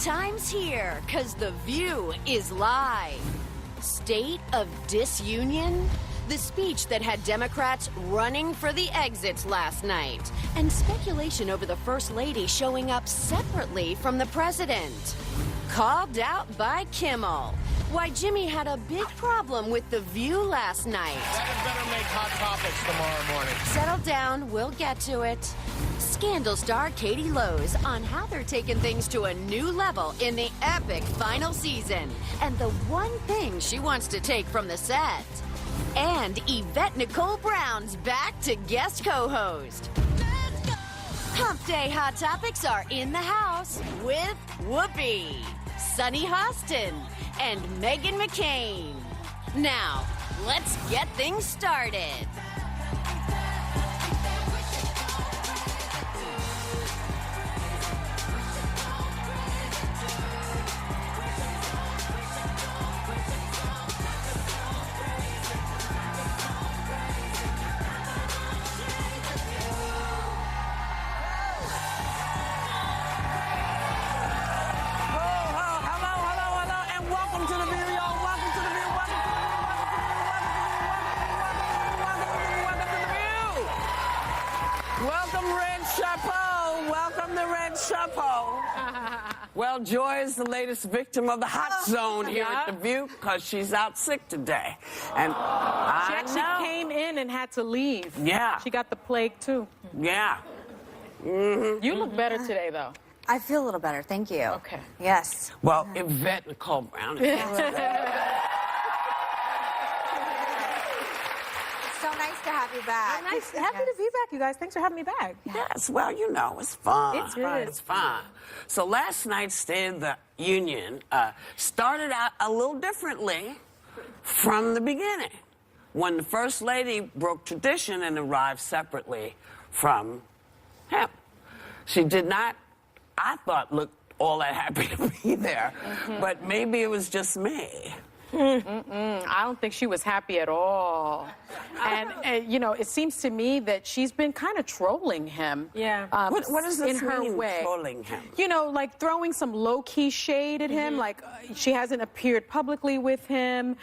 time's here, 'cause The View is live. State of Disunion? The speech that had Democrats running for the exits last night, and speculation over the First Lady showing up separately from the president. Called out by Kimmel. Why Jimmy had a big problem with The View last night. That better make Hot Topics tomorrow morning. Settle down, we'll get to it. Scandal star Katie Lowes on how they're taking things to a new level in the epic final season, and the one thing she wants to take from the set. And Yvette Nicole Brown's back to guest co-host. Hump Day Hot Topics are in the house with Whoopi, Sunny Hostin, and Meghan McCain. Now, let's get things started. Well, Joy is the latest victim of the hot zone here at The View because she's out sick today. And she actually came in and had to leave. Yeah. She got the plague, too. Yeah. You look better today, though. I feel a little better, thank you. Okay. Yes. Well, Yvette Nicole Brown is So nice to have you back. Happy to be back, you guys. Thanks for having me back. Yes, well, you know, it's fun. It's fun. It's fun. So last night's State of the Union started out a little differently from the beginning, when the First Lady broke tradition and arrived separately from him. She did not, I thought, look all that happy to be there, but maybe it was just me. I don't think she was happy at all. And you know, it seems to me that she's been kind of trolling him. Yeah. What does this in her mean, way? trolling him? You know, like throwing some low-key shade at him. Like, she hasn't appeared publicly with him.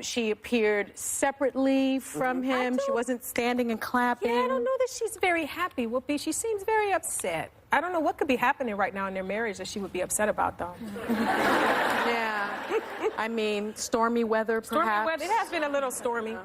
She appeared separately from him. She wasn't standing and clapping. Yeah, I don't know that she's very happy, Whoopi. She seems very upset. I don't know what could be happening right now in their marriage that she would be upset about, though. Yeah. I mean, stormy weather, perhaps. Stormy weather. It has been a little stormy.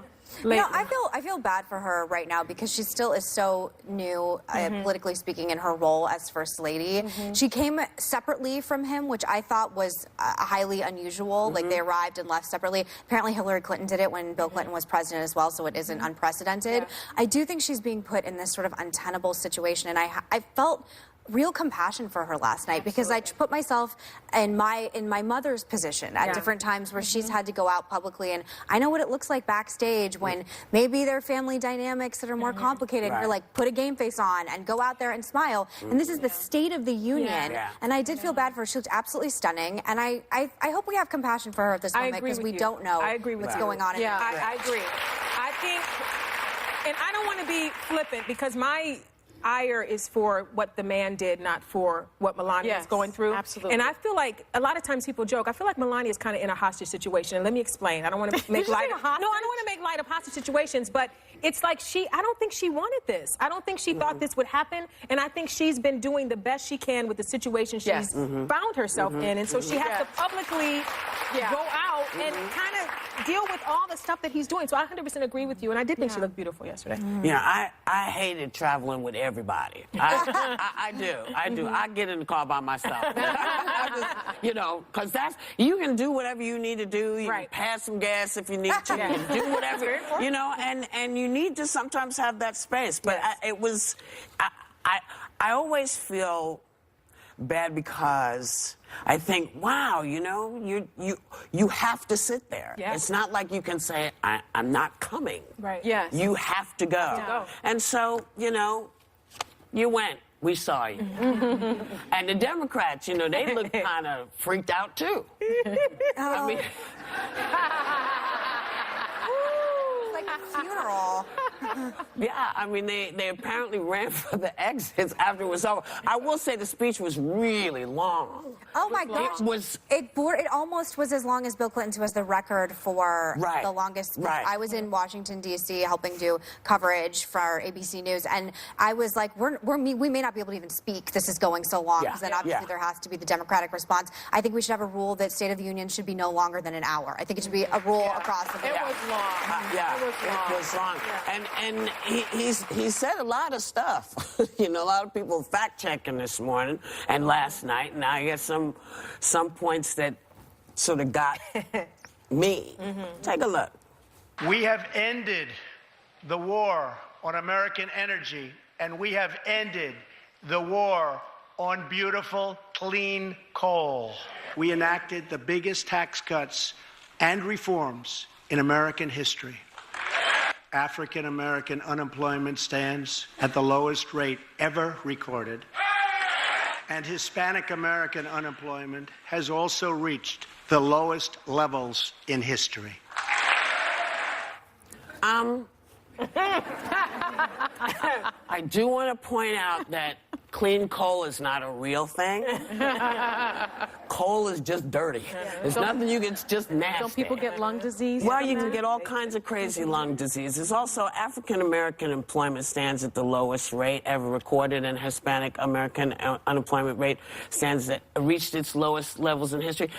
You know, I feel bad for her right now because she still is so new, politically speaking, in her role as First Lady. She came separately from him, which I thought was highly unusual. Like, they arrived and left separately. Apparently, Hillary Clinton did it when Bill Clinton was president as well, so it isn't unprecedented. Yeah. I do think she's being put in this sort of untenable situation, and I felt real compassion for her last night because I put myself in my mother's position at different times where she's had to go out publicly, and I know what it looks like backstage when maybe there are family dynamics that are more complicated. Right. You're like, put a game face on and go out there and smile. And this is the State of the Union. Yeah. And I did feel bad for her. She looked absolutely stunning, and I hope we have compassion for her at this I moment agree because with we you. don't know I agree with what's you. going on in her. I agree. I think, and I don't want to be flippant because my ire is for what the man did, not for what Melania is going through. Absolutely. And I feel like a lot of times people joke. I feel like Melania is kind of in a hostage situation. And let me explain. I don't want to make light. No, I don't want to make light of hostage situations. But it's like I don't think she wanted this. I don't think she thought this would happen. And I think she's been doing the best she can with the situation she's found herself in. And so she has to publicly go out and kind of deal with all the stuff that he's doing. So I 100% agree with you. And I did think she looked beautiful yesterday. Yeah, I hated traveling with everybody. I do. I get in the car by myself. You know, because you can do whatever you need to do. You can pass some gas if you need to. You can do whatever, you know, and you need to sometimes have that space. But I always feel bad because I think, wow, you know, you have to sit there. Yeah. It's not like you can say, I'm not coming. Right. Yes. You have to go. go. And so, you know, you went. We saw you. And the Democrats, you know, they look kind of freaked out, too. I mean... It's like a funeral. Yeah, I mean, they apparently ran for the exits after it was over. I will say the speech was really long. Oh my gosh! It almost was as long as Bill Clinton's was the record for the longest. Right. I was in Washington D.C. helping do coverage for ABC News, and I was like, we may not be able to even speak. This is going so long because then obviously there has to be the Democratic response. I think we should have a rule that State of the Union should be no longer than an hour. I think it should be a rule across the board. It was long. It was long. And he said a lot of stuff. You know, a lot of people fact checking this morning and last night. And I get some points that sort of got me. Take a look. We have ended the war on American energy, and we have ended the war on beautiful, clean coal. We enacted the biggest tax cuts and reforms in American history. African American unemployment stands at the lowest rate ever recorded. And Hispanic American unemployment has also reached the lowest levels in history. I do want to point out that clean coal is not a real thing. Coal is just dirty. There's nothing you can, it's just nasty. Don't people get lung disease? Well, you can get all kinds of crazy lung diseases. Also, African American employment stands at the lowest rate ever recorded, and Hispanic American unemployment rate reached its lowest levels in history.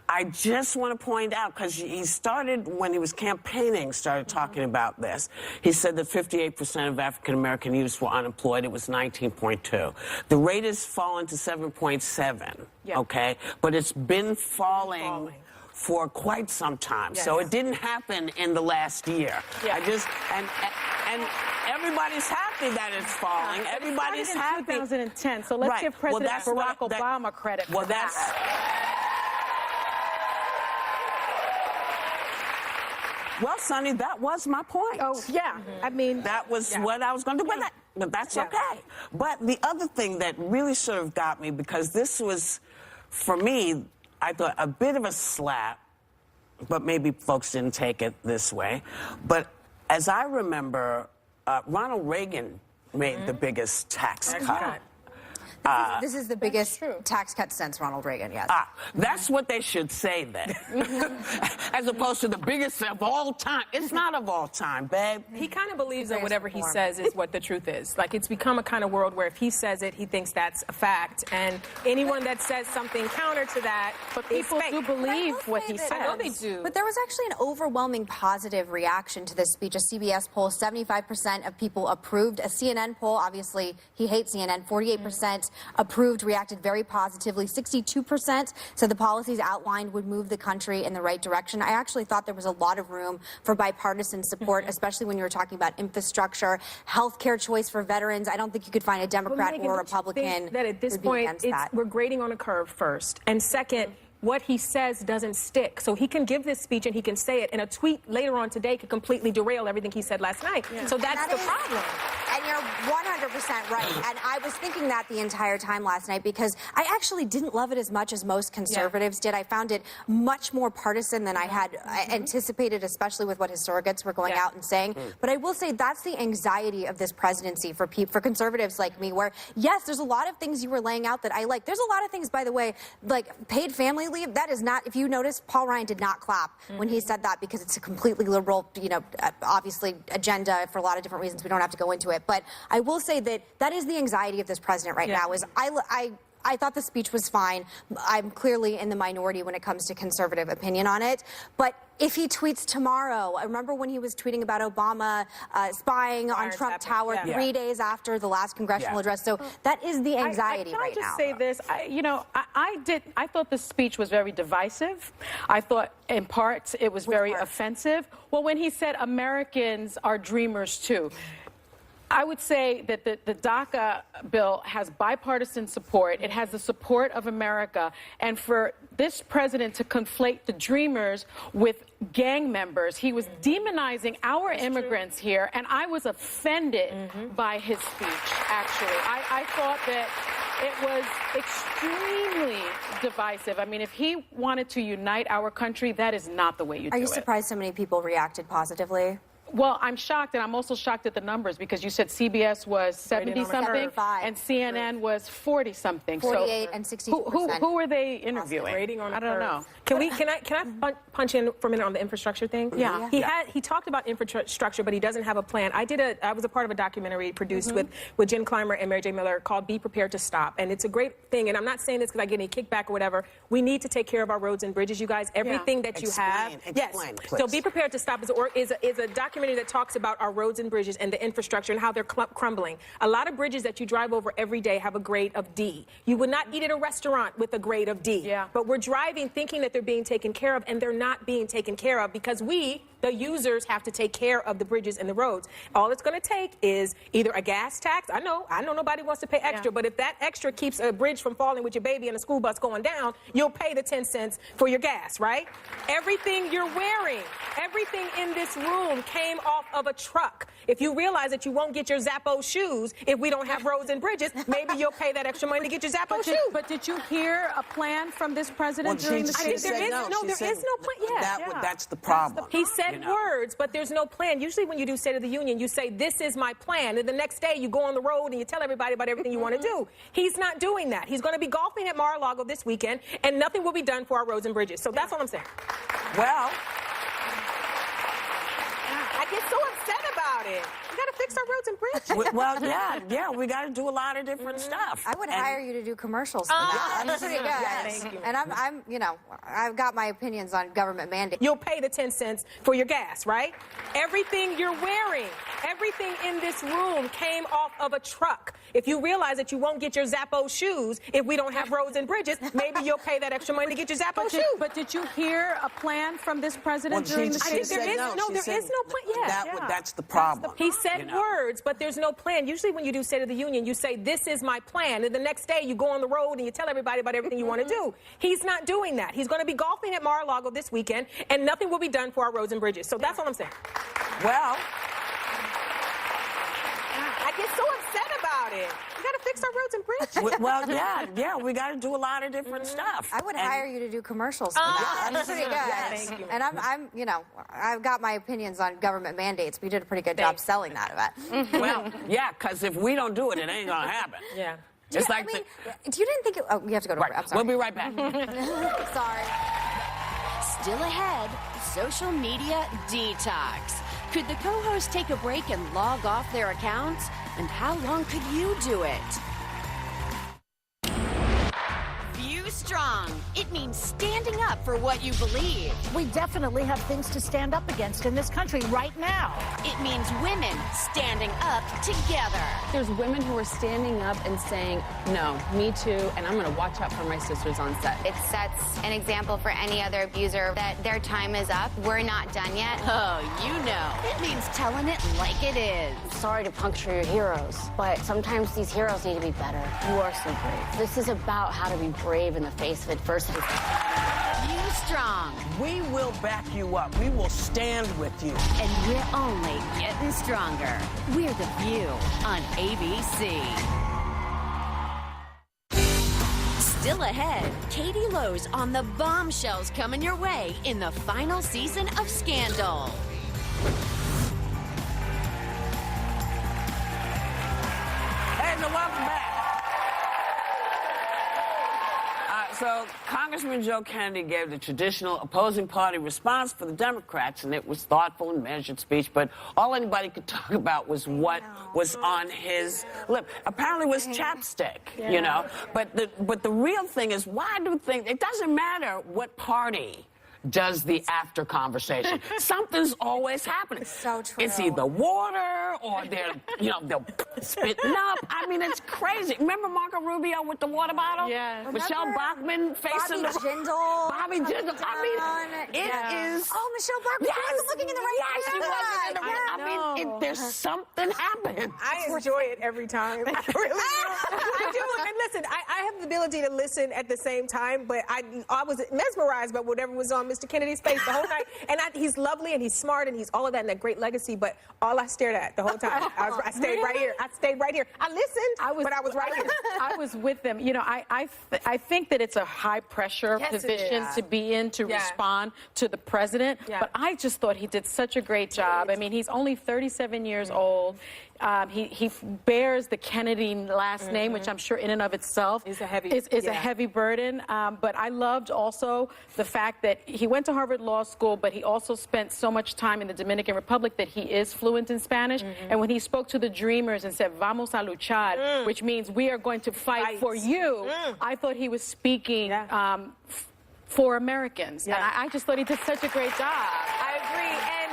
I just want to point out, because he started, when he was campaigning, started talking about this. He said that 58% of African American youths were unemployed. It was 19.2. The rate has fallen to 7.7, okay? But it's been falling for quite some time. So it didn't happen in the last year. And everybody's happy that it's falling. Everybody's happy. It started in 2010, so let's give President Barack Obama credit for that. Well, Sonny, that was my point. Oh, yeah. I mean, that was what I was going to do. But that's okay. But the other thing that really sort of got me, because this was, for me, I thought a bit of a slap, but maybe folks didn't take it this way. But as I remember, Ronald Reagan made the biggest tax cut. This is the biggest tax cut since Ronald Reagan, yes. That's what they should say then. As opposed to the biggest of all time. It's not of all time, babe. He kind of believes that whatever he says is what the truth is. Like, it's become a kind of world where if he says it, he thinks that's a fact. And anyone that says something counter to that, but people do believe what he says. I know they do. But there was actually an overwhelming positive reaction to this speech. A CBS poll, 75% of people approved. A CNN poll, obviously, he hates CNN, 48%. Approved, reacted very positively. 62% said the policies outlined would move the country in the right direction. I actually thought there was a lot of room for bipartisan support, especially when you were talking about infrastructure, health care choice for veterans. I don't think you could find a Democrat or a Republican that at this point we're grading on a curve first. And second, what he says doesn't stick. So he can give this speech and he can say it, and a tweet later on today could completely derail everything he said last night. So that's the problem. And you're 100% right. And I was thinking that the entire time last night because I actually didn't love it as much as most conservatives did. I found it much more partisan than I had anticipated, especially with what his surrogates were going out and saying. But I will say that's the anxiety of this presidency for conservatives like me, where, yes, there's a lot of things you were laying out that I like. There's a lot of things, by the way, like paid family leave. That is not, if you notice, Paul Ryan did not clap when he said that because it's a completely liberal, obviously agenda for a lot of different reasons. We don't have to go into it. But I will say that is the anxiety of this president right now. Is I thought the speech was fine. I'm clearly in the minority when it comes to conservative opinion on it. But if he tweets tomorrow, I remember when he was tweeting about Obama spying on Trump Tower 3 days after the last congressional address. So that is the anxiety right now. Can I just say this? I thought the speech was very divisive. I thought, in parts, it was very offensive. Well, when he said Americans are dreamers too. I would say that the DACA bill has bipartisan support. It has the support of America. And for this president to conflate the dreamers with gang members, he was demonizing our immigrants here, and I was offended by his speech, actually. I thought that it was extremely divisive. I mean, if he wanted to unite our country, that is not the way you do it. Are you surprised so many people reacted positively? Well, I'm shocked, and I'm also shocked at the numbers because you said CBS was 70-something 75. and CNN was 40-something. 48 and 62%. Who were they interviewing? Rating on I don't know. Can I punch in for a minute on the infrastructure thing? Yeah. He talked about infrastructure, but he doesn't have a plan. I was a part of a documentary produced with Jen Clymer and Mary J. Miller called Be Prepared to Stop. And it's a great thing. And I'm not saying this because I get any kickback or whatever. We need to take care of our roads and bridges, you guys. Everything that you have. Explain, please. So Be Prepared to Stop is a documentary that talks about our roads and bridges and the infrastructure and how they're crumbling. A lot of bridges that you drive over every day have a grade of D. You would not eat at a restaurant with a grade of D. Yeah. But we're driving thinking that they're being taken care of, and they're not being taken care of because we, the users, have to take care of the bridges and the roads. All it's going to take is either a gas tax. I know nobody wants to pay extra, but if that extra keeps a bridge from falling with your baby and a school bus going down, you'll pay the 10 cents for your gas, right? Everything you're wearing, everything in this room came off of a truck. If you realize that you won't get your Zappos shoes if we don't have roads and bridges, maybe you'll pay that extra money to get your Zappos shoes. But did you hear a plan from this president during the season? There is no plan. Yeah. That's the problem. He said words, but there's no plan. Usually when you do State of the Union, you say, this is my plan. And the next day you go on the road and you tell everybody about everything you want to do. He's not doing that. He's going to be golfing at Mar-a-Lago this weekend, and nothing will be done for our roads and bridges. So that's all I'm saying. Well, I get so upset about it. We got to fix our roads and bridges. we got to do a lot of different stuff. I would hire you to do commercials for that. That's pretty good. Thank you. And I've got my opinions on government mandates. You'll pay the 10 cents for your gas, right? Everything you're wearing, everything in this room came off of a truck. If you realize that you won't get your Zappos shoes if we don't have roads and bridges, maybe you'll pay that extra money to get your Zappos shoes. But did you hear a plan from this president during the season? There is no plan. That's the problem. He said words, but there's no plan. Usually when you do State of the Union, you say, this is my plan. And the next day you go on the road and you tell everybody about everything you want to do. He's not doing that. He's going to be golfing at Mar-a-Lago this weekend, and nothing will be done for our roads and bridges. So that's all I'm saying. Well, I get so upset about it. We got to fix our roads and bridges. we got to do a lot of different stuff. I would hire you to do commercials for that. That's pretty good. Thank you. And I've got my opinions on government mandates. We did a pretty good job selling that event. Well, because if we don't do it, it ain't going to happen. Yeah. You didn't think it... Oh, we have to go to break. I'm sorry. We'll be right back. Sorry. Still ahead, social media detox. Could the co-hosts take a break and log off their accounts? And how long could you do it? View Strong. It means standing up for what you believe. We definitely have things to stand up against in this country right now. It means women standing up together. There's women who are standing up and saying, no, me too, and I'm going to watch out for my sisters on set. It sets an example for any other abuser that their time is up. We're not done yet. Oh, you know. It means telling it like it is. Sorry to puncture your heroes, but sometimes these heroes need to be better. You are so brave. This is about how to be brave in the face of adversity. View Strong. We will back you up. We will stand with you. And we're only getting stronger. We're The View on ABC. Still ahead, Katie Lowe's on the bombshells coming your way in the final season of Scandal. Hey, so welcome back. So Congressman Joe Kennedy gave the traditional opposing party response for the Democrats, and it was thoughtful and measured speech, but all anybody could talk about was what was on his lip. Apparently it was chapstick, you know. But the real thing is, why do things, it doesn't matter what party does the after conversation. Something's always happening. It's so true. It's either water or they're spitting up. I mean, it's crazy. Remember Marco Rubio with the water bottle? Yeah. Michelle Bachmann facing Bobby Jindal. Bobby Jindal. I mean, it is. Oh, Michelle Bachmann wasn't looking in the right direction. She wasn't in the right. I mean, there's something happening. I enjoy it every time. I really do. I do. And listen, I have the ability to listen at the same time, but I was mesmerized by whatever was on Miss Mr. Kennedy's face the whole night. And he's lovely and he's smart and he's all of that and a great legacy. But all I stared at the whole time, I stayed right here. I stayed right here. I listened, but I was right here. I was with them. You know, I think that it's a high pressure position to be in to respond to the president. But I just thought he did such a great job. I mean, he's only 37 years old. He bears the Kennedy last name, which I'm sure in and of itself is a heavy burden. But I loved also the fact that he went to Harvard Law School, but he also spent so much time in the Dominican Republic that he is fluent in Spanish. And when he spoke to the Dreamers and said, "Vamos a luchar," which means we are going to fight for you, I thought he was speaking for Americans. And I just thought he did such a great job. I agree. And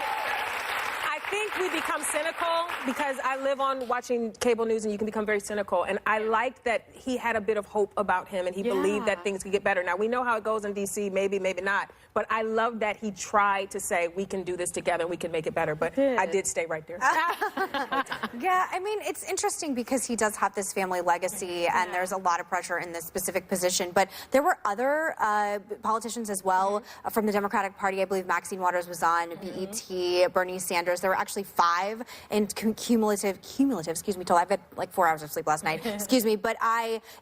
I think we become cynical because I live on watching cable news and you can become very cynical. And I liked that he had a bit of hope about him and he believed that things could get better. Now, we know how it goes in D.C., maybe not. But I love that he tried to say, we can do this together and we can make it better. But I did stay right there. Yeah, I mean, it's interesting because he does have this family legacy and there's a lot of pressure in this specific position. But there were other politicians as well from the Democratic Party. I believe Maxine Waters was on BET, Bernie Sanders. There were actually 5 in cumulative, excuse me, till I've had like 4 hours of sleep last night, excuse me. But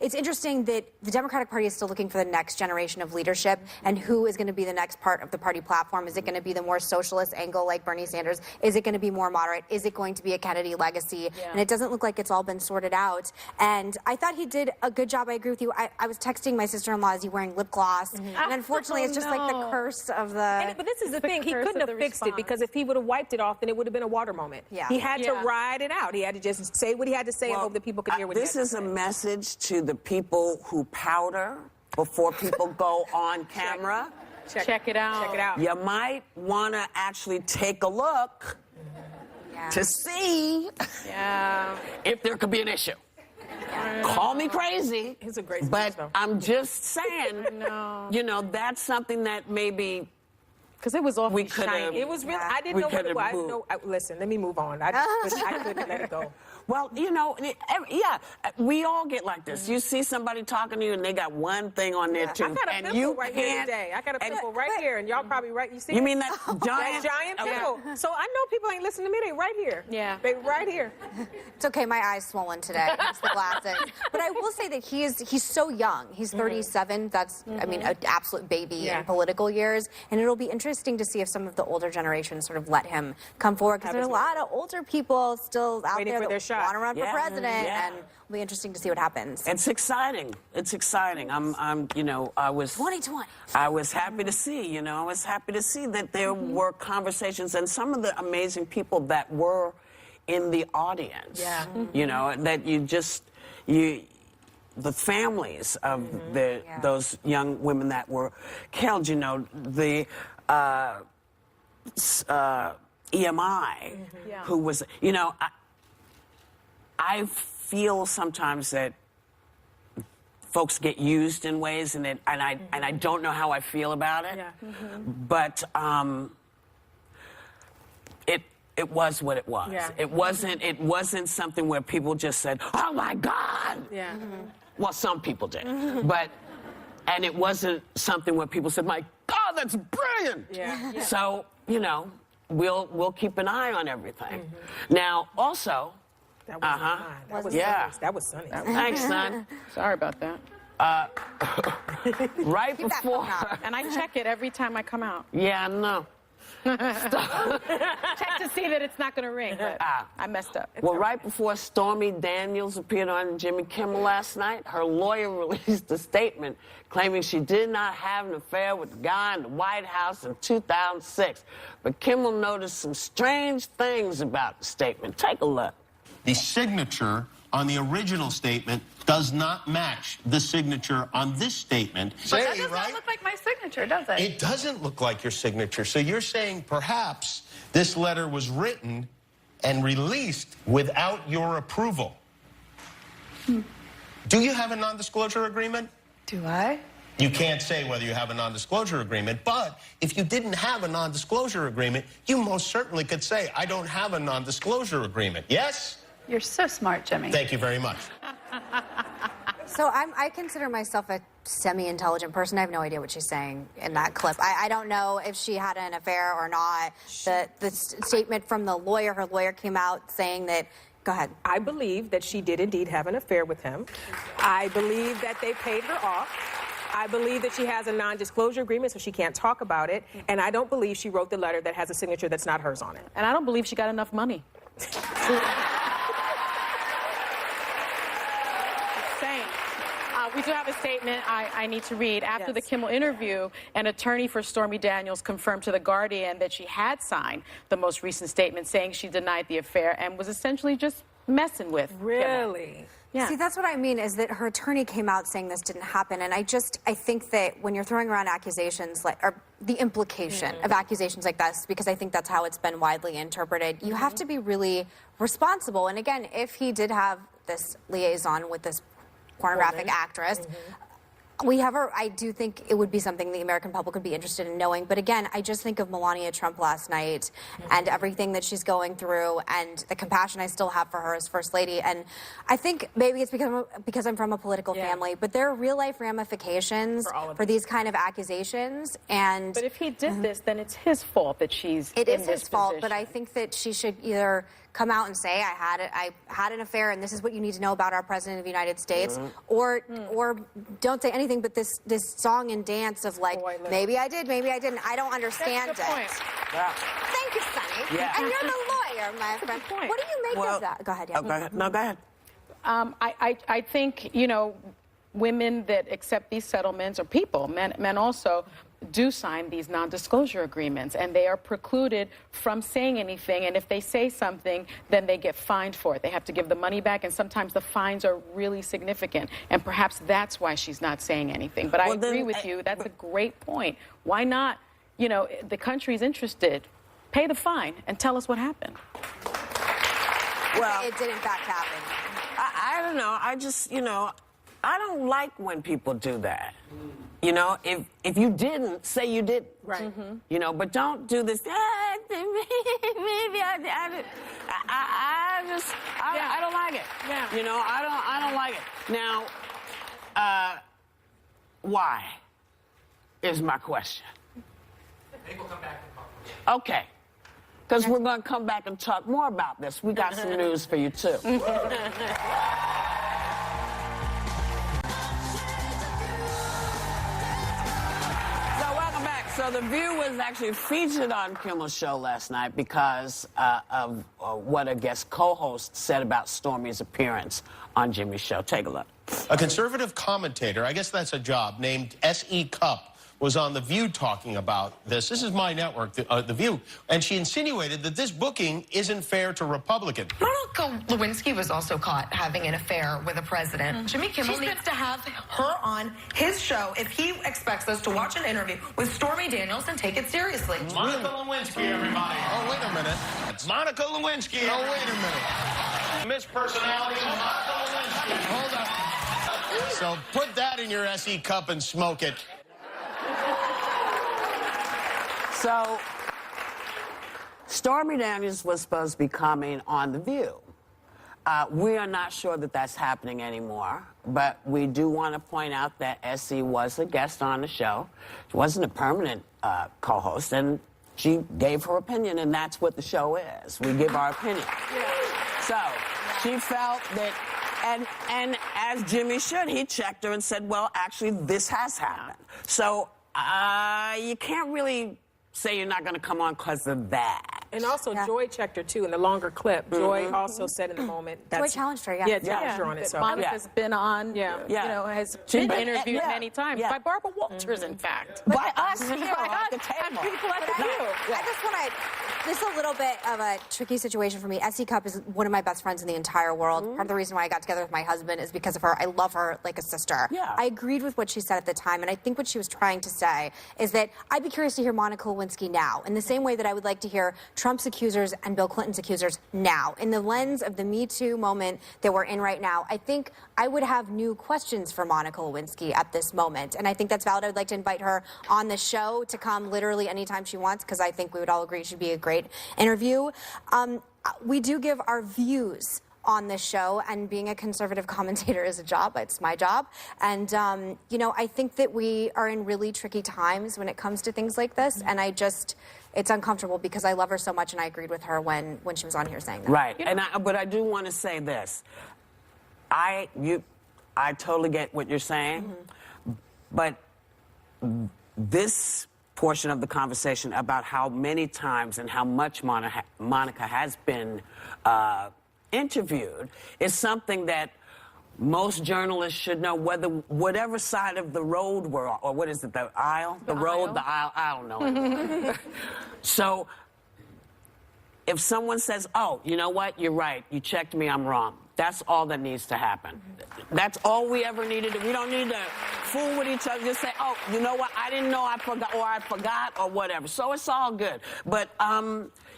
it's interesting that the Democratic Party is still looking for the next generation of leadership and who is going to be the next part of the party platform. Is it going to be the more socialist angle like Bernie Sanders? Is it going to be more moderate? Is it going to be a Kennedy legacy? And it doesn't look like it's all been sorted out. And I thought he did a good job. I agree with you. I was texting my sister-in-law, is he wearing lip gloss? And unfortunately, it's just like the curse of the... But this is the thing. He couldn't have fixed it because if he would have wiped it off, then it would have been a water moment. He had to ride it out. He had to just say what he had to say and hope that people could hear what he had to say. This is a message to the people who powder before people go on camera. Check it out. Check it out. You might want to actually take a look to see if there could be an issue. Call me crazy, It's a great but speech, though. I'm just saying, you know, that's something that maybe... Because it was awful. We could have... It was really... I didn't know what it was. Listen, let me move on. I couldn't let it go. Well, you know, we all get like this. You see somebody talking to you and they got one thing on their tooth. I got a pimple right here today. I got a pimple right here, and y'all probably you see You it? mean that giant? That giant pimple. So I know people ain't listening to me. They right here. Yeah. They right here. It's okay, my eye's swollen today. It's the glasses. But I will say that he's so young. He's 37. That's, I mean, an absolute baby in political years. And it'll be interesting to see if some of the older generation sort of let him come forward. Because there's a lot of older people still out there that want to run for president. And it'll be interesting to see what happens. It's exciting. It's exciting. I'm, you know, I was 2020. I was happy to see, you know, I was happy to see that there were conversations and some of the amazing people that were in the audience. You know, that the families of those young women that were killed, you know, the EMI, who was, you know, I feel sometimes that folks get used in ways, and I don't know how I feel about it. But it was what it was. It wasn't something where people just said, "Oh my God!" Well, some people did, and it wasn't something where people said, "My God, that's brilliant." So you know, we'll keep an eye on everything. Now, also. That was mine. That was Sunny. Thanks, son. Sorry about that. Right before. And I check it every time I come out. Yeah, I know. Check to see that it's not going to ring, but I messed up. Well, right before Stormy Daniels appeared on Jimmy Kimmel last night, her lawyer released a statement claiming she did not have an affair with the guy in the White House in 2006. But Kimmel noticed some strange things about the statement. Take a look. The signature on the original statement does not match the signature on this statement. But that does not look like my signature, does it? It doesn't look like your signature. So you're saying perhaps this letter was written and released without your approval. Do you have a non-disclosure agreement? Do I? You can't say whether you have a non-disclosure agreement, but if you didn't have a non-disclosure agreement, you most certainly could say, I don't have a non-disclosure agreement. Yes? You're so smart, Jimmy. Thank you very much. So I consider myself a semi-intelligent person. I have no idea what she's saying in that clip. I don't know if she had an affair or not. The statement from the lawyer, her lawyer came out saying that. Go ahead. I believe that she did indeed have an affair with him. I believe that they paid her off. I believe that she has a non-disclosure agreement, so she can't talk about it. And I don't believe she wrote the letter that has a signature that's not hers on it. And I don't believe she got enough money. We do have a statement I need to read. After the Kimmel interview, an attorney for Stormy Daniels confirmed to The Guardian that she had signed the most recent statement saying she denied the affair and was essentially just messing with Really? Kimmel. Yeah. See, that's what I mean, is that her attorney came out saying this didn't happen. And I think that when you're throwing around accusations, or the implication of accusations like this, because I think that's how it's been widely interpreted, you have to be really responsible. And again, if he did have this liaison with this pornographic actress, I do think it would be something the American public would be interested in knowing. But again, I just think of Melania Trump last night and everything that she's going through and the compassion I still have for her as First Lady. And I think maybe it's because I'm from a political family, but there are real-life ramifications for these kind of accusations. But if he did this, then it's his fault that she's It in is this his fault, position. but I think that she should either come out and say, I had an affair and this is what you need to know about our President of the United States, or don't say anything but this song and dance of like, maybe I did, maybe I didn't. I don't understand it. Yeah. Thank you, Sonny. Yeah. And you're the lawyer, my friend. What do you make of that? Go ahead. Oh, go ahead. No, go ahead. I think, women that accept these settlements, or people, men also, do sign these non-disclosure agreements, and they are precluded from saying anything. And if they say something, then they get fined for it. They have to give the money back, and sometimes the fines are really significant. And perhaps that's why she's not saying anything. But I agree with you. That's a great point. Why not? The country's interested. Pay the fine and tell us what happened. Well, it did in fact happen. I don't know. I just, I don't like when people do that. If you didn't, say you didn't. Right. But don't do this. Maybe I don't like it. Yeah. I don't like it. Now, why is my question. Maybe we'll come back and talk. Okay. Because we're going to come back and talk more about this. We got some news for you, too. So The View was actually featured on Kimmel's show last night because of what a guest co-host said about Stormy's appearance on Jimmy's show. Take a look. A conservative commentator, I guess that's a job, named S.E. Cupp, was on The View talking about this. This is my network, The View. And she insinuated that this booking isn't fair to Republicans. Monica Lewinsky was also caught having an affair with a president. Jimmy Kimmel needs to have her on his show if he expects us to watch an interview with Stormy Daniels and take it seriously. Monica Lewinsky, everybody. Oh, wait a minute. It's Monica Lewinsky. Oh, wait a minute. Miss Personality, Monica Lewinsky. Hold up. So put that in your S.E. cup and smoke it. So, Stormy Daniels was supposed to be coming on The View. We are not sure that that's happening anymore, but we do want to point out that S.E. was a guest on the show. She wasn't a permanent co-host, and she gave her opinion, and that's what the show is. We give our opinion. So, she felt that, and as Jimmy should, he checked her and said, well, actually, this has happened. So, you can't really say you're not going to come on because of that. And also, Joy checked her, too, in the longer clip. Joy also said in the moment. Joy challenged her, Yeah, challenged her on it. So. Monica's been on, has been interviewed many times by Barbara Walters, in fact. By us here at the table. People at The View. I just want to... This is a little bit of a tricky situation for me. S.E. Cupp is one of my best friends in the entire world. Part of the reason why I got together with my husband is because of her. I love her like a sister. Yeah. I agreed with what she said at the time, and I think what she was trying to say is that I'd be curious to hear Monica Lewinsky now, in the same way that I would like to hear Trump's accusers and Bill Clinton's accusers now. In the lens of the Me Too moment that we're in right now, I think I would have new questions for Monica Lewinsky at this moment, and I think that's valid. I'd like to invite her on the show to come literally anytime she wants, because I think we would all agree she'd be a great interview. We do give our views on this show, and being a conservative commentator is a job. It's my job. And, you know, I think that we are in really tricky times when it comes to things like this. And it's uncomfortable because I love her so much, and I agreed with her when she was on here saying that. Right. But I do want to say this. I totally get what you're saying, but this portion of the conversation about how many times and how much Monica has been interviewed is something that most journalists should know, whatever side of the road we're on, or what is it, the aisle? The road, the aisle, I don't know. So if someone says, oh, you know what, you're right, you checked me, I'm wrong, that's all that needs to happen. That's all we ever needed to do. We don't need to fool with each other, just say, oh, you know what, I didn't know, I forgot, or whatever. So it's all good. But,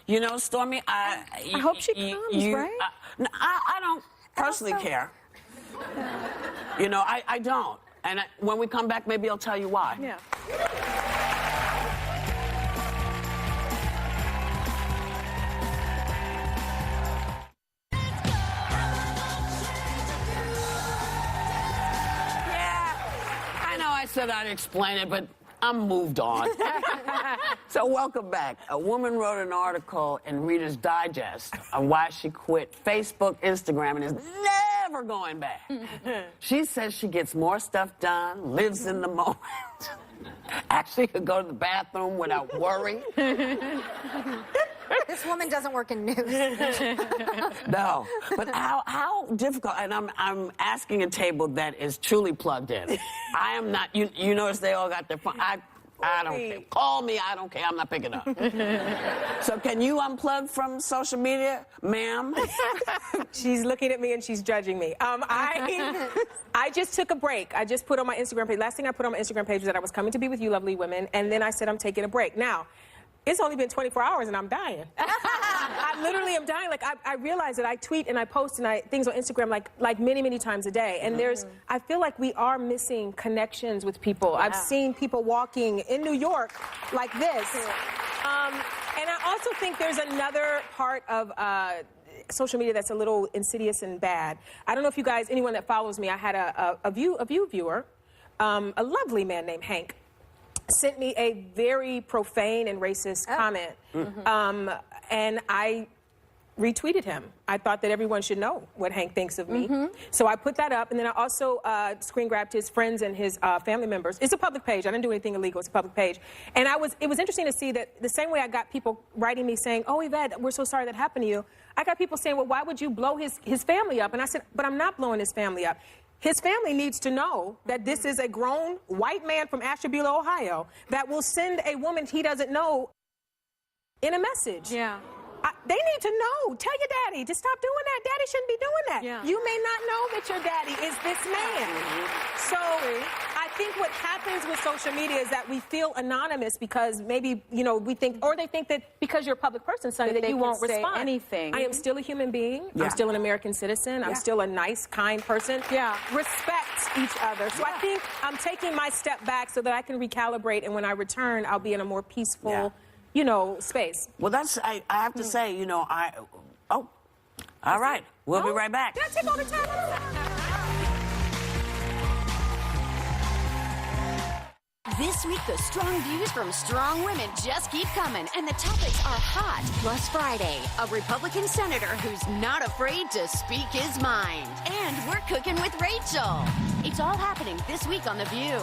you know, Stormy, I hope she comes, right? I don't personally care. You know, I don't. And when we come back, maybe I'll tell you why. Yeah. I know I said I'd explain it, but I'm moved on. So welcome back. A woman wrote an article in Reader's Digest on why she quit Facebook, Instagram, and is never going back. She says she gets more stuff done, lives in the moment, actually could go to the bathroom without worry. This woman doesn't work in news. No, but how difficult, and I'm asking a table that is truly plugged in. I am not, you notice they all got their phone. I don't care. Call me, I don't care, I'm not picking up. So can you unplug from social media, ma'am? She's looking at me and she's judging me. I just took a break. I just put on my Instagram page. Last thing I put on my Instagram page was that I was coming to be with you, lovely women, and then I said I'm taking a break. Now, it's only been 24 hours and I'm dying. I literally am dying. Like, I realize that I tweet and I post and things on Instagram like many, many times a day. And I feel like we are missing connections with people. Yeah. I've seen people walking in New York like this. And I also think there's another part of social media that's a little insidious and bad. I don't know if you guys, anyone that follows me, I had a viewer, a lovely man named Hank, sent me a very profane and racist comment. And I retweeted him. I thought that everyone should know what Hank thinks of me. So I put that up, and then I also screen grabbed his friends and his family members. It's a public page. I didn't do anything illegal. It's a public page. And it was interesting to see that the same way I got people writing me saying, oh, Yvette, we're so sorry that happened to you, I got people saying, well, why would you blow his family up? And I said, but I'm not blowing his family up. His family needs to know that this is a grown white man from Ashtabula, Ohio, that will send a woman he doesn't know in a message. Yeah. They need to know. Tell your daddy to stop doing that. Daddy shouldn't be doing that. Yeah. You may not know that your daddy is this man. So I think what happens with social media is that we feel anonymous because maybe, you know, we think, or they think that because you're a public person, Sonny, that you won't respond. Anything. I am still a human being. Yeah. I'm still an American citizen. I'm still a nice, kind person. Yeah. Respect each other. So I think I'm taking my step back so that I can recalibrate, and when I return, I'll be in a more peaceful, you know, space. Well, I have to say, you know, all right. We'll be right back. Did I take all the time? This week, the strong views from strong women just keep coming, and the topics are hot. Plus Friday, a Republican senator who's not afraid to speak his mind. And we're cooking with Rachel. It's all happening this week on The View.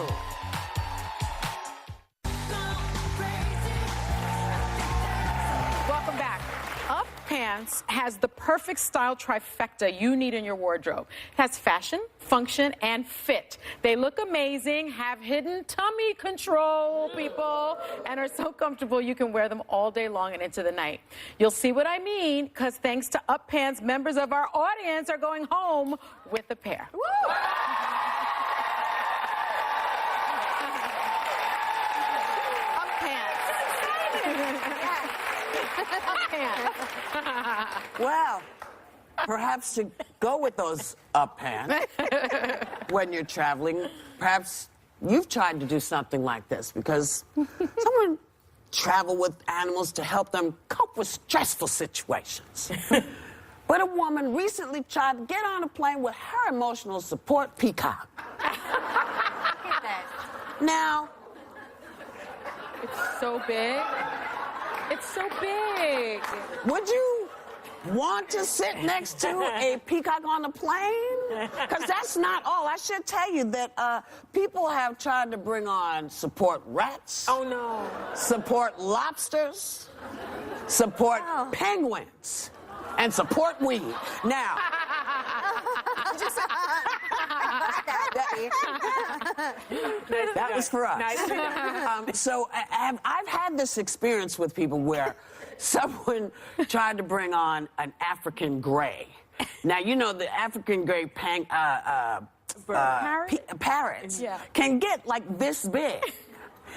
Welcome back. Up Pants has the perfect style trifecta you need in your wardrobe. It has fashion, function, and fit. They look amazing, have hidden tummy control, people, and are so comfortable you can wear them all day long and into the night. You'll see what I mean, because thanks to Up Pants, members of our audience are going home with a pair. Woo! Well, perhaps to go with those up pants when you're traveling, perhaps you've tried to do something like this, because someone travel with animals to help them cope with stressful situations. But a woman recently tried to get on a plane with her emotional support peacock. Now, It's so big. It's so big. would you want to sit next to a peacock on the plane? Because that's not all. I should tell you that people have tried to bring on support rats. Oh, no. Support lobsters. Support penguins. And support weed. Now, that was for us. So I've had this experience with people where someone tried to bring on an African gray. Now, you know, the African gray parrots can get like this big.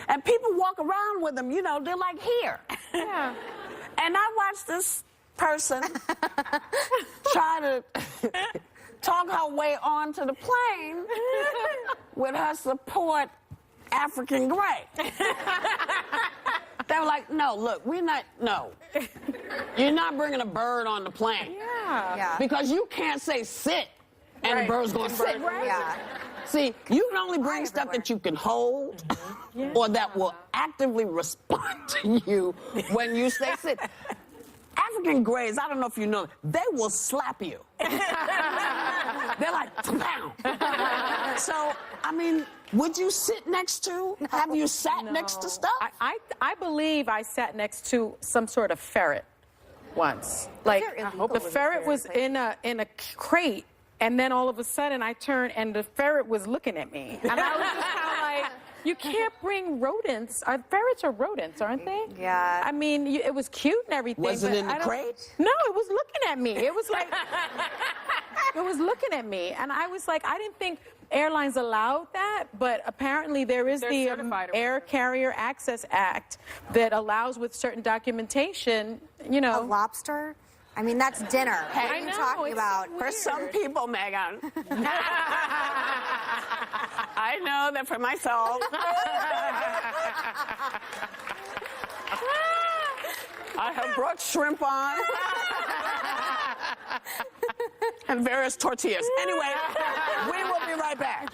And people walk around with them, you know, they're like here. Yeah. And I watched this person try to talk her way onto the plane with her support African gray. They were like, no, look, you're not bringing a bird on the plane. Yeah. Because you can't say sit and the bird's going to sit. Yeah. See, you can only bring stuff that you can hold or that will actively respond to you when you say sit. African greys, I don't know if you know, they will slap you. They're like, pow. So, I mean, would you sit next to? No. Have you sat next to stuff? I believe I sat next to some sort of ferret once. Like the ferret was in a crate, and then all of a sudden I turned and the ferret was looking at me, and I was just kind of like, you can't bring rodents. Ferrets are rodents, aren't they? Yeah. I mean, it was cute and everything. Was it in the crate? No, it was looking at me. It was like, it was looking at me. And I was like, I didn't think airlines allowed that, but apparently there is the Air Carrier Access Act that allows with certain documentation, you know. A lobster? I mean, that's dinner. What are you talking about? For some people, Megan. I know that for myself. I have brought shrimp on. And various tortillas. Anyway, we will be right back.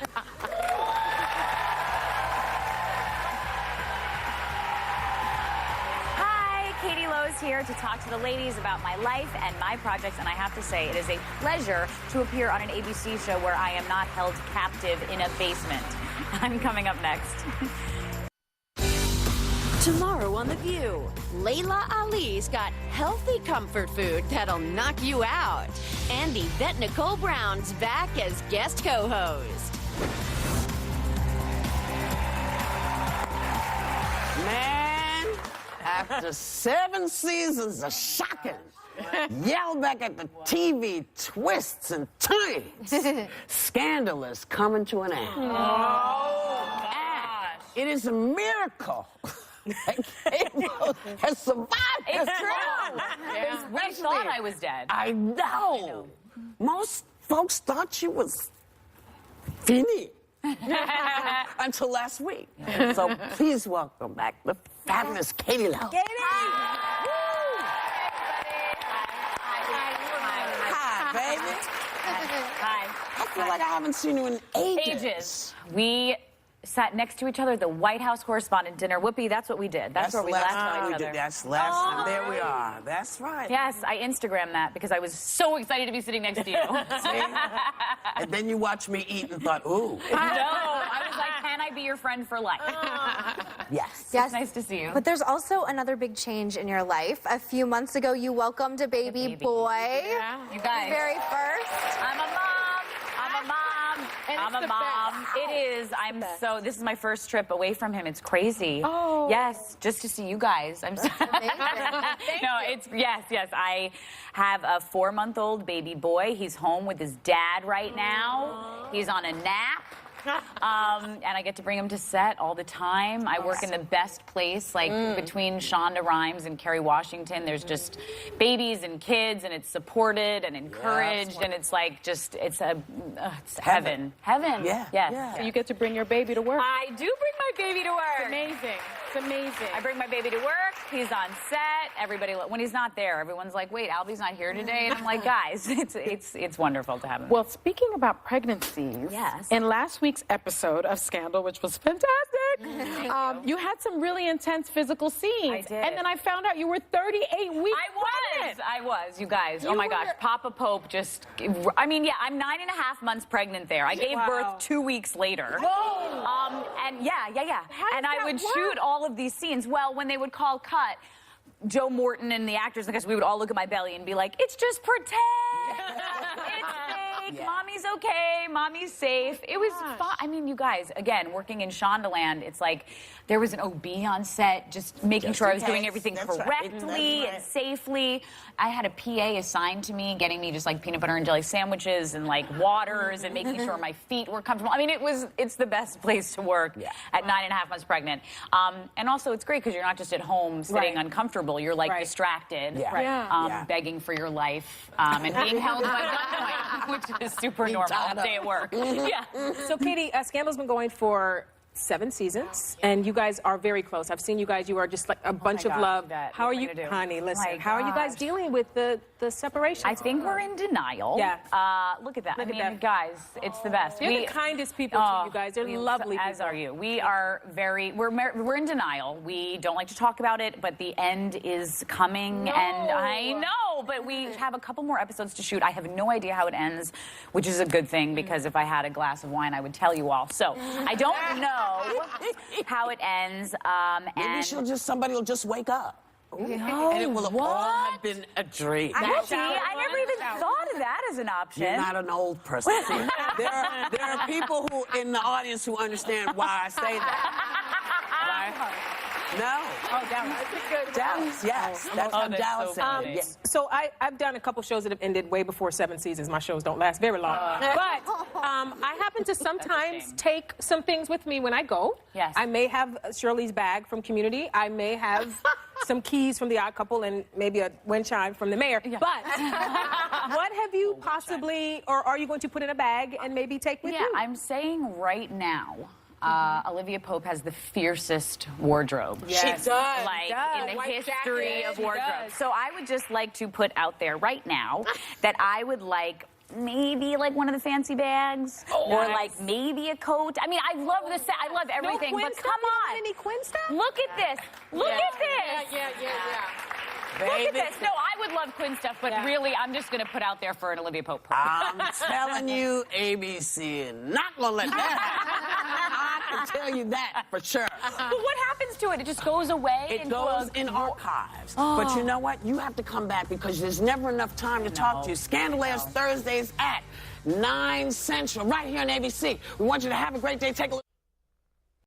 Katie Lowe's here to talk to the ladies about my life and my projects, and I have to say it is a pleasure to appear on an ABC show where I am not held captive in a basement. I'm coming up next. Tomorrow on The View, Layla Ali's got healthy comfort food that'll knock you out. And Yvette Nicole Brown's back as guest co-host. Man, after 7 seasons of shocking, yell back at the TV twists and turns, Scandal is coming to an end. Oh, it is a miracle that Cable has survived. It's true. We thought I was dead. I know. Most folks thought she was finished. Until last week. So please welcome back the fabulous Katie Lowe. Katie! Hi, baby. Hi. I feel like I haven't seen you in ages. We sat next to each other at the White House Correspondent Dinner. Whoopee, that's what we did. That's where we last saw each other. That's last time. There we are. That's right. Yes, I Instagrammed that because I was so excited to be sitting next to you. See? And then you watched me eat and thought, ooh. No, I was like, can I be your friend for life? Yes. Yes. It's nice to see you. But there's also another big change in your life. A few months ago, you welcomed a baby boy. Yeah. You guys. Very first. I'm a mom. I'm a mom. I'm a mom. It is. This is my first trip away from him. It's crazy. Oh. Yes, just to see you guys. I'm so yes. I have a 4-month-old baby boy. He's home with his dad right now. He's on a nap. And I get to bring him to set all the time. I work in the best place, like between Shonda Rhimes and Kerry Washington. There's just babies and kids, and it's supported and encouraged, and it's like just, it's heaven. Heaven. Yeah. Yes. Yeah. So you get to bring your baby to work. I do bring my baby to work. It's amazing. It's amazing. I bring my baby to work. He's on set. Everybody, when he's not there, everyone's like, "Wait, Albie's not here today," and I'm like, "Guys, it's wonderful to have him." Well, speaking about pregnancies, yes. In last week's episode of Scandal, which was fantastic, you had some really intense physical scenes. I did. And then I found out you were 38 weeks pregnant. I was, you guys. Oh my gosh, Papa Pope just, I mean, yeah, I'm 9.5 months pregnant there. I gave birth 2 weeks later. Whoa. And yeah. And I would work? shoot all of these scenes. Well, when they would call cut, Joe Morton and the actors, because we would all look at my belly and be like, "It's just pretend. It's fake. Mommy's okay. Mommy's safe." It was fun. I mean, you guys, again, working in Shondaland, it's like there was an OB on set, just making sure I was doing everything correctly and safely. I had a PA assigned to me, getting me just like peanut butter and jelly sandwiches and like waters and making sure my feet were comfortable. I mean, it's the best place to work at 9.5 months pregnant. And also, it's great because you're not just at home sitting uncomfortable. You're like distracted, begging for your life, and being held by gunpoint, which is super normal day at work. So, Katie, Scandal's been going for 7 seasons, and you guys are very close. I've seen you guys. You are just like a bunch of love. How are you, honey? Listen, how are you guys dealing with the separation? I think we're in denial. Yeah. Look at that. I mean, guys, it's the best. You're the kindest people to you guys. They're lovely people. As are you. We are we're in denial. We don't like to talk about it, but the end is coming, and I know, but we have a couple more episodes to shoot. I have no idea how it ends, which is a good thing, because if I had a glass of wine, I would tell you all. So I don't know how it ends. Maybe somebody will just wake up. And it will all have been a dream. I never even thought of that as an option. You're not an old person. See, there are people who in the audience who understand why I say that. Right? No. Oh, Dallas. Dallas, yes. That's how Dallas ended. So I've done a couple shows that have ended way before 7 seasons. My shows don't last very long. But I happen to sometimes take some things with me when I go. Yes. I may have Shirley's bag from Community. I may have some keys from The Odd Couple and maybe a wind chime from the mayor. Yeah. But what have you possibly, or are you going to put in a bag and maybe take with you? Yeah, I'm saying right now, Olivia Pope has the fiercest wardrobe. Yes. She does. Like, in the history of wardrobe. So I would just like to put out there right now that I would like maybe like one of the fancy bags, or like maybe a coat. I mean, I love the set. I love everything, but come on. Any Quinn stuff? Look at this. Look at this. Yeah. Look at this. No, I would love Quinn stuff, but really, I'm just going to put out there for an Olivia Pope. I'm telling you, ABC, not going to let that happen. I can tell you that for sure. But what happens to it? It just goes away? It goes in archives. But you know what? You have to come back because there's never enough time to talk to you. Scandal airs Thursdays at 9 Central, right here on ABC. We want you to have a great day. Take a look.